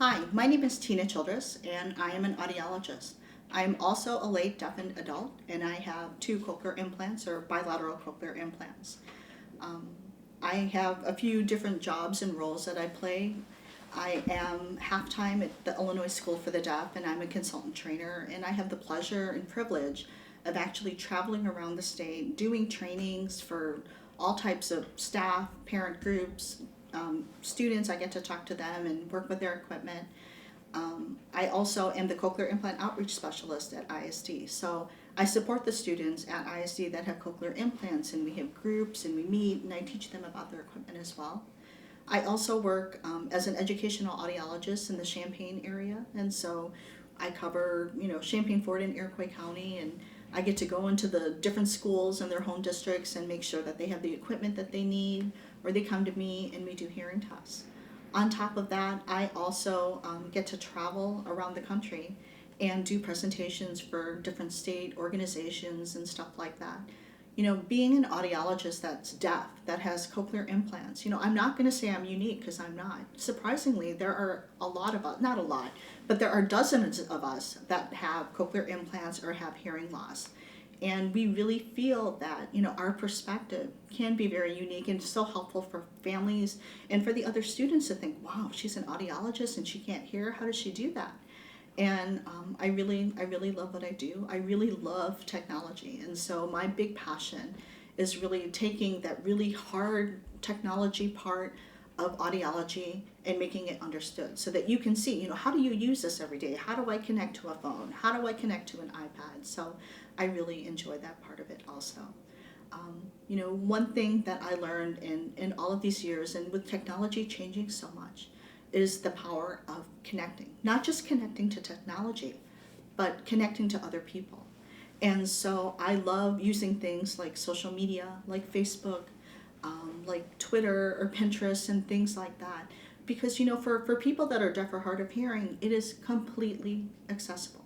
Hi, my name is Tina Childress, and I am an audiologist. I am also a late deafened adult, and I have 2 cochlear implants or bilateral cochlear implants. Um, I have a few different jobs and roles that I play. I am half-time at the Illinois School for the Deaf, and I'm a consultant trainer, and I have the pleasure and privilege of actually traveling around the state, doing trainings for all types of staff, parent groups, students. I get to talk to them and work with their equipment. I also am the cochlear implant outreach specialist at ISD. So I support the students at ISD that have cochlear implants, and we have groups and we meet, and I teach them about their equipment as well. I also work as an educational audiologist in the Champaign area, and so I cover, Champaign, Fort, and Iroquois County, and I get to go into the different schools and their home districts and make sure that they have the equipment that they need, or they come to me and we do hearing tests. On top of that, I also get to travel around the country and do presentations for different state organizations and stuff like that. Being an audiologist that's deaf, that has cochlear implants, I'm not going to say I'm unique because I'm not. Surprisingly, there are a lot of us, not a lot, but there are dozens of us that have cochlear implants or have hearing loss. And we really feel that, our perspective can be very unique and so helpful for families and for the other students to think, wow, she's an audiologist and she can't hear. How does she do that? And I really love what I do. I really love technology. And so my big passion is really taking that really hard technology part of audiology and making it understood so that you can see, how do you use this every day? How do I connect to a phone? How do I connect to an iPad? So I really enjoy that part of it also. One thing that I learned in all of these years, and with technology changing so much, is the power of connecting. Not just connecting to technology, but connecting to other people. And so I love using things like social media, like Facebook, like Twitter or Pinterest and things like that. Because, for people that are deaf or hard of hearing, it is completely accessible.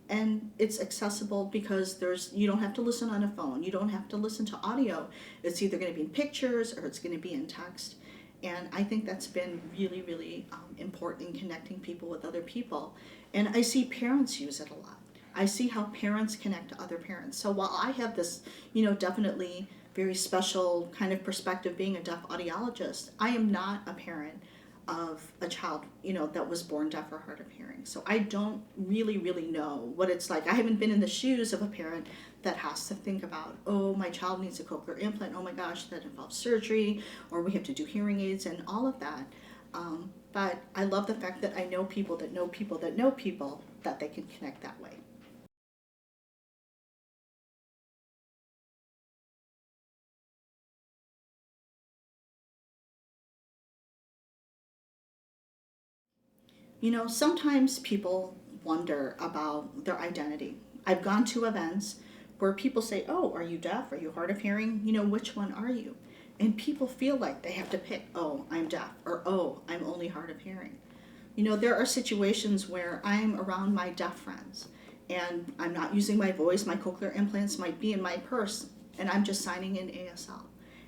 And it's accessible because you don't have to listen on a phone. You don't have to listen to audio. It's either going to be in pictures or it's going to be in text. And I think that's been really, really important in connecting people with other people. And I see parents use it a lot. I see how parents connect to other parents. So while I have this, definitely very special kind of perspective being a deaf audiologist, I am not a parent of a child, that was born deaf or hard of hearing. So I don't really know what it's like. I haven't been in the shoes of a parent that has to think about, oh, my child needs a cochlear implant. Oh my gosh, that involves surgery, or we have to do hearing aids and all of that. But I love the fact that I know people that know people that know people that they can connect that way. Sometimes people wonder about their identity. I've gone to events where people say, oh, are you deaf? Are you hard of hearing? Which one are you? And people feel like they have to pick, oh, I'm deaf, or oh, I'm only hard of hearing. There are situations where I'm around my deaf friends and I'm not using my voice. My cochlear implants might be in my purse and I'm just signing in ASL.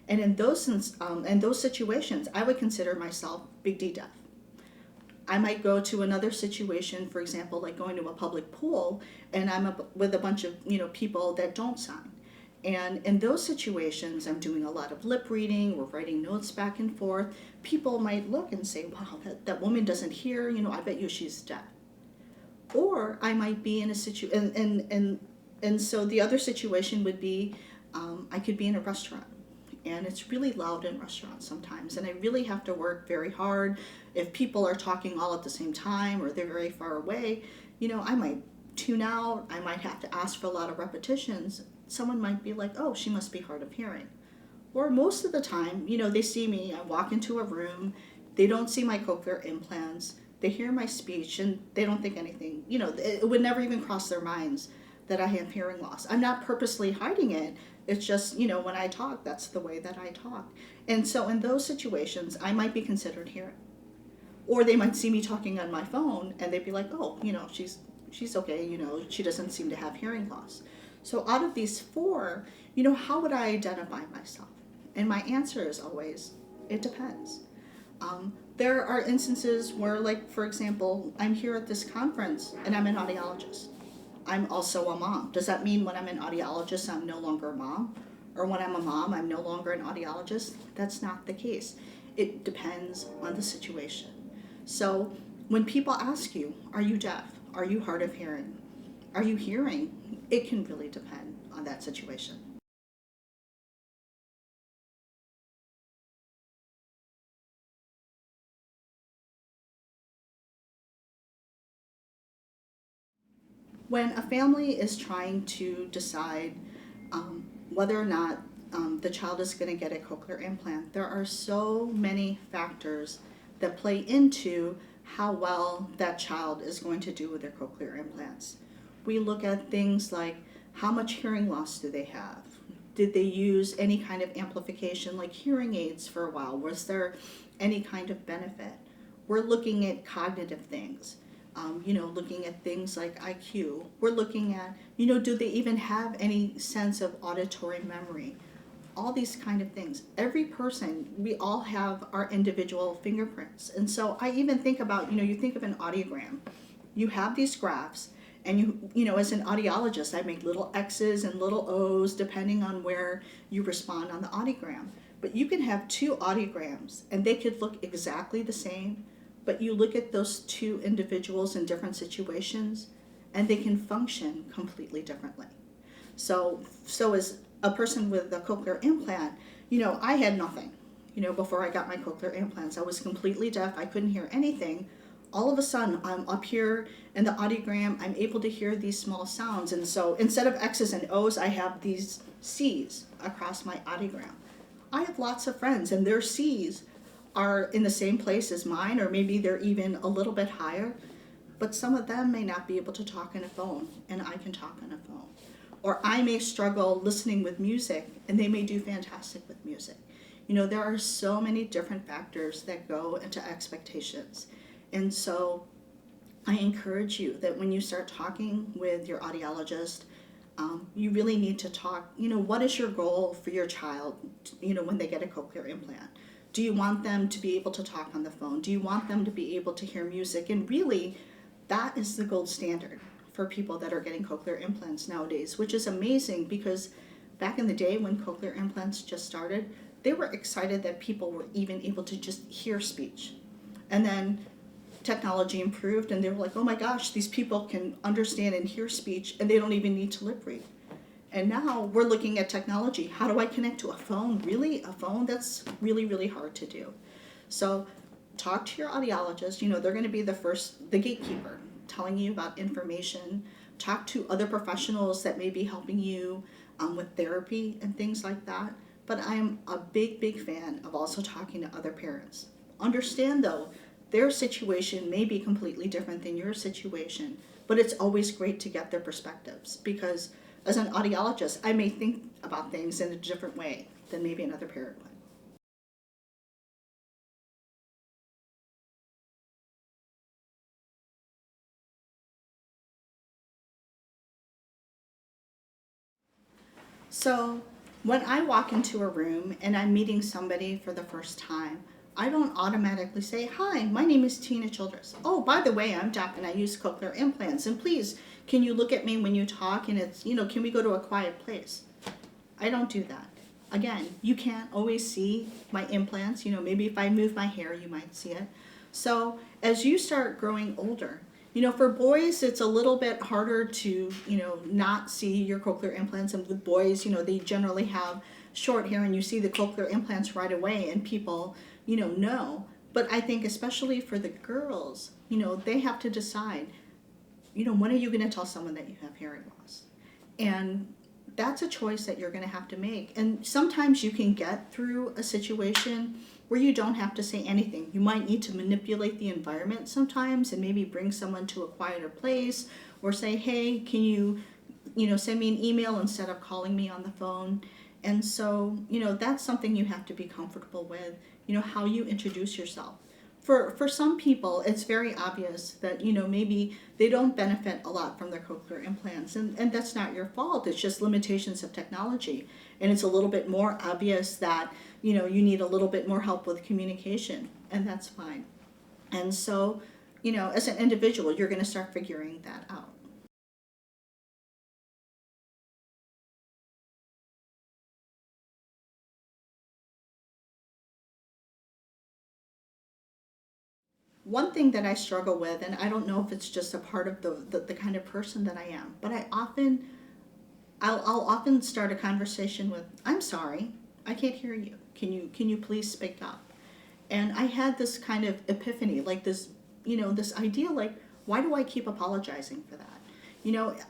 And in those situations, I would consider myself big D deaf. I might go to another situation, for example, like going to a public pool, and I'm with a bunch of people that don't sign. And in those situations, I'm doing a lot of lip reading, we're writing notes back and forth. People might look and say, wow, that woman doesn't hear, I bet you she's deaf. Or I might be in a situation, and so the other situation would be, I could be in a restaurant. And it's really loud in restaurants sometimes, and I really have to work very hard. If people are talking all at the same time or they're very far away, I might tune out. I might have to ask for a lot of repetitions. Someone might be like, oh, she must be hard of hearing. Or most of the time, they see me, I walk into a room, they don't see my cochlear implants, they hear my speech, and they don't think anything. It would never even cross their minds that I have hearing loss. I'm not purposely hiding it. It's just, when I talk, that's the way that I talk. And so in those situations, I might be considered hearing. Or they might see me talking on my phone and they'd be like, oh, she's okay, she doesn't seem to have hearing loss. So out of these 4, how would I identify myself? And my answer is always, it depends. There are instances where, like, for example, I'm here at this conference and I'm an audiologist. I'm also a mom. Does that mean when I'm an audiologist, I'm no longer a mom? Or when I'm a mom, I'm no longer an audiologist? That's not the case. It depends on the situation. So when people ask you, are you deaf? Are you hard of hearing? Are you hearing? It can really depend on that situation. When a family is trying to decide whether or not the child is going to get a cochlear implant, there are so many factors that play into how well that child is going to do with their cochlear implants. We look at things like how much hearing loss do they have? Did they use any kind of amplification like hearing aids for a while? Was there any kind of benefit? We're looking at cognitive things. Looking at things like IQ. We're looking at, do they even have any sense of auditory memory? All these kind of things. Every person, we all have our individual fingerprints. And so I even think about, you think of an audiogram. You have these graphs, and as an audiologist, I make little X's and little O's depending on where you respond on the audiogram. But you can have two audiograms, and they could look exactly the same, but you look at those two individuals in different situations, and they can function completely differently. So as a person with a cochlear implant, I had nothing. Before I got my cochlear implants, I was completely deaf. I couldn't hear anything. All of a sudden, I'm up here in the audiogram. I'm able to hear these small sounds. And so instead of X's and O's, I have these C's across my audiogram. I have lots of friends, and their C's are in the same place as mine, or maybe they're even a little bit higher, but some of them may not be able to talk on a phone, and I can talk on a phone. Or I may struggle listening with music, and they may do fantastic with music. There are so many different factors that go into expectations. And so I encourage you that when you start talking with your audiologist, you really need to talk, what is your goal for your child, when they get a cochlear implant? Do you want them to be able to talk on the phone? Do you want them to be able to hear music? And really, that is the gold standard for people that are getting cochlear implants nowadays, which is amazing because back in the day when cochlear implants just started, they were excited that people were even able to just hear speech. And then technology improved and they were like, oh my gosh, these people can understand and hear speech and they don't even need to lip read. And now we're looking at technology. How do I connect to a phone? Really? A phone? That's really, really hard to do. So talk to your audiologist. They're going to be the gatekeeper, telling you about information. Talk to other professionals that may be helping you with therapy and things like that. But I'm a big, big fan of also talking to other parents. Understand, though, their situation may be completely different than your situation, but it's always great to get their perspectives because as an audiologist, I may think about things in a different way than maybe another parent would. So when I walk into a room and I'm meeting somebody for the first time, I don't automatically say, hi, my name is Tina Childress. Oh, by the way, I'm deaf and I use cochlear implants. And please, can you look at me when you talk and it's, can we go to a quiet place? I don't do that. Again, you can't always see my implants. Maybe if I move my hair, you might see it. So as you start growing older, for boys, it's a little bit harder to, not see your cochlear implants. And with boys, they generally have short hair and you see the cochlear implants right away and people, know. But I think especially for the girls, they have to decide, when are you going to tell someone that you have hearing loss? And that's a choice that you're going to have to make. And sometimes you can get through a situation where you don't have to say anything. You might need to manipulate the environment sometimes and maybe bring someone to a quieter place or say, hey, can you, send me an email instead of calling me on the phone? And so, that's something you have to be comfortable with, how you introduce yourself. For some people, it's very obvious that, maybe they don't benefit a lot from their cochlear implants. And that's not your fault. It's just limitations of technology. And it's a little bit more obvious that, you need a little bit more help with communication. and that's fine. And so, as an individual, you're going to start figuring that out. One thing that I struggle with, and I don't know if it's just a part of the kind of person that I am, but I'll often start a conversation with, "I'm sorry, I can't hear you. Can you please speak up?" And I had this kind of epiphany, like this idea, like, why do I keep apologizing for that?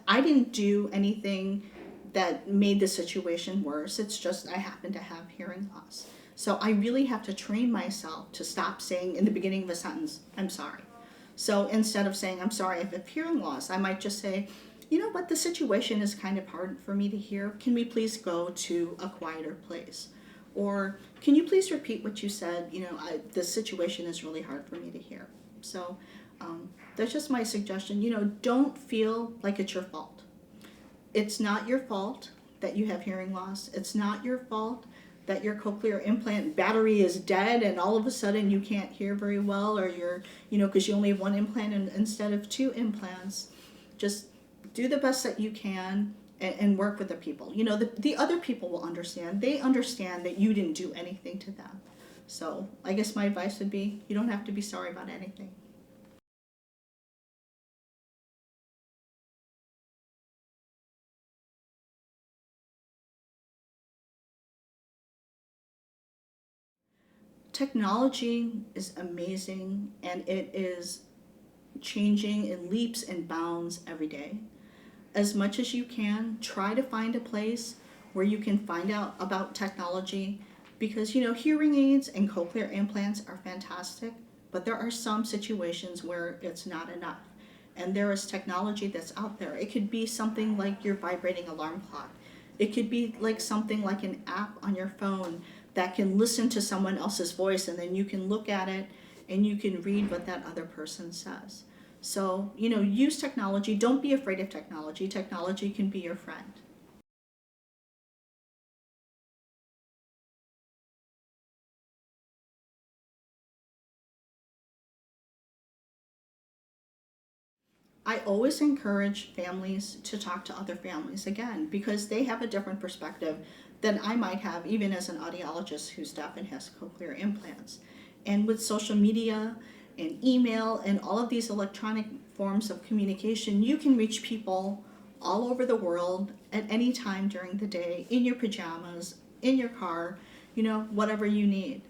I didn't do anything that made the situation worse. It's just I happen to have hearing loss. So I really have to train myself to stop saying in the beginning of a sentence, "I'm sorry." So instead of saying, "I'm sorry, I have hearing loss," I might just say, "You know what, the situation is kind of hard for me to hear. Can we please go to a quieter place?" Or, "Can you please repeat what you said? The situation is really hard for me to hear." So that's just my suggestion. Don't feel like it's your fault. It's not your fault that you have hearing loss. It's not your fault that your cochlear implant battery is dead and all of a sudden you can't hear very well, or because you only have one implant instead of two implants. Just do the best that you can and work with the people. The other people will understand. They understand that you didn't do anything to them. So I guess my advice would be, you don't have to be sorry about anything. Technology is amazing, and it is changing in leaps and bounds every day. As much as you can, try to find a place where you can find out about technology, because hearing aids and cochlear implants are fantastic, but there are some situations where it's not enough. And there is technology that's out there. It could be something like your vibrating alarm clock. It could be like something like an app on your phone that can listen to someone else's voice, and then you can look at it and you can read what that other person says. So, use technology. Don't be afraid of technology. Technology can be your friend. I always encourage families to talk to other families, again, because they have a different perspective than I might have, even as an audiologist who's deaf and has cochlear implants. And with social media and email and all of these electronic forms of communication, you can reach people all over the world at any time during the day, in your pajamas, in your car, whatever you need.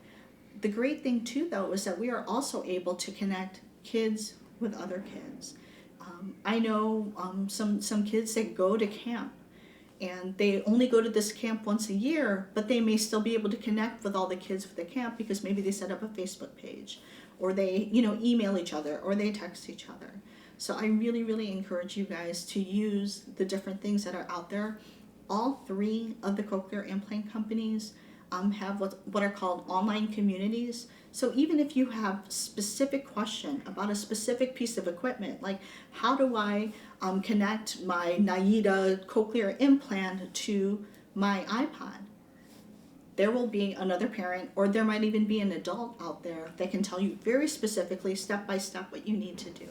The great thing too, though, is that we are also able to connect kids with other kids. I know some kids that go to camp, and they only go to this camp once a year, but they may still be able to connect with all the kids at the camp because maybe they set up a Facebook page, or they email each other, or they text each other. So I really, really encourage you guys to use the different things that are out there. All three of the cochlear implant companies have what are called online communities. So even if you have specific question about a specific piece of equipment, like how do I connect my NAIDA cochlear implant to my iPod, there will be another parent, or there might even be an adult out there that can tell you very specifically, step by step, what you need to do.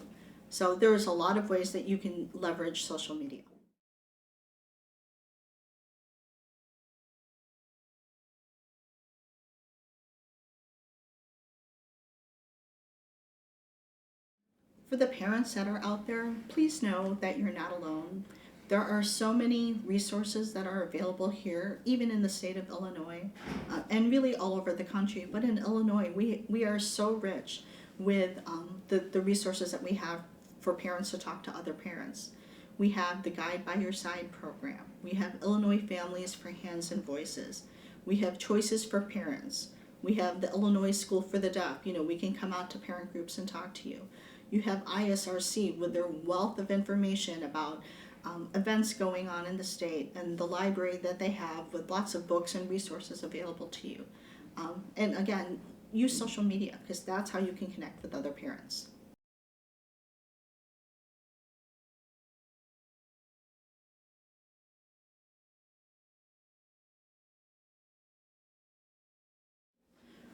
So there's a lot of ways that you can leverage social media. For the parents that are out there, please know that you're not alone. There are so many resources that are available here, even in the state of Illinois, and really all over the country. But in Illinois, we are so rich with the resources that we have for parents to talk to other parents. We have the Guide by Your Side program. We have Illinois Families for Hands and Voices. We have Choices for Parents. We have the Illinois School for the Deaf. We can come out to parent groups and talk to you. You have ISRC with their wealth of information about events going on in the state, and the library that they have with lots of books and resources available to you. And again, use social media, because that's how you can connect with other parents.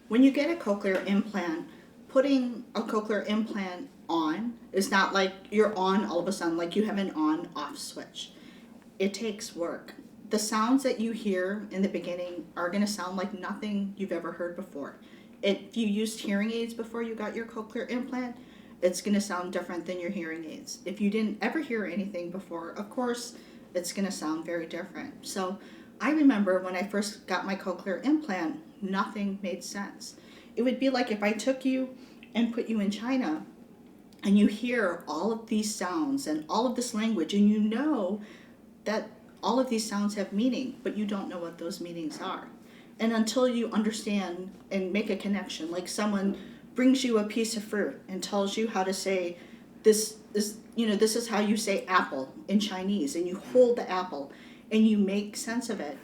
When you get a cochlear implant, putting a cochlear implant on is not like you're on all of a sudden, like you have an on-off switch. It takes work. The sounds that you hear in the beginning are going to sound like nothing you've ever heard before. If you used hearing aids before you got your cochlear implant, it's going to sound different than your hearing aids. If you didn't ever hear anything before, of course, it's going to sound very different. So I remember when I first got my cochlear implant, nothing made sense. It would be like if I took you and put you in China and you hear all of these sounds and all of this language, and you know that all of these sounds have meaning, but you don't know what those meanings are. And until you understand and make a connection, like someone brings you a piece of fruit and tells you how to say this is, this is how you say apple in Chinese, and you hold the apple and you make sense of it,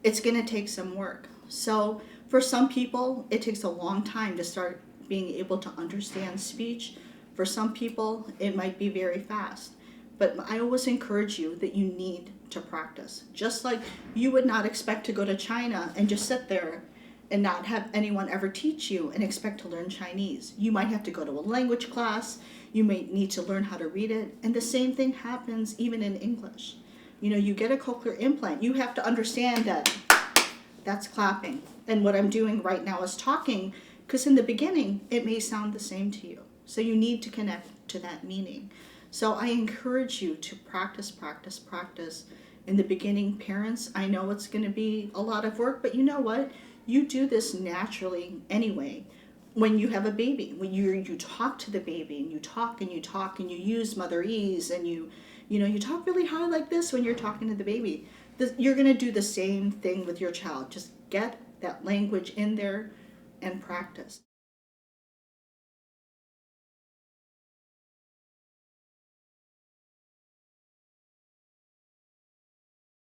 it's going to take some work. So for some people, it takes a long time to start being able to understand speech. For some people, it might be very fast. But I always encourage you that you need to practice. Just like you would not expect to go to China and just sit there and not have anyone ever teach you and expect to learn Chinese. You might have to go to a language class. You may need to learn how to read it. And the same thing happens even in English. You get a cochlear implant. You have to understand that that's clapping. And what I'm doing right now is talking, because in the beginning, it may sound the same to you. So you need to connect to that meaning. So I encourage you to practice, practice, practice. In the beginning, parents, I know it's going to be a lot of work, but you know what? You do this naturally anyway. When you have a baby, when you talk to the baby, and you talk and you talk and you use motherese, and you talk really high like this when you're talking to the baby. You're going to do the same thing with your child. Just get that language in there and practice.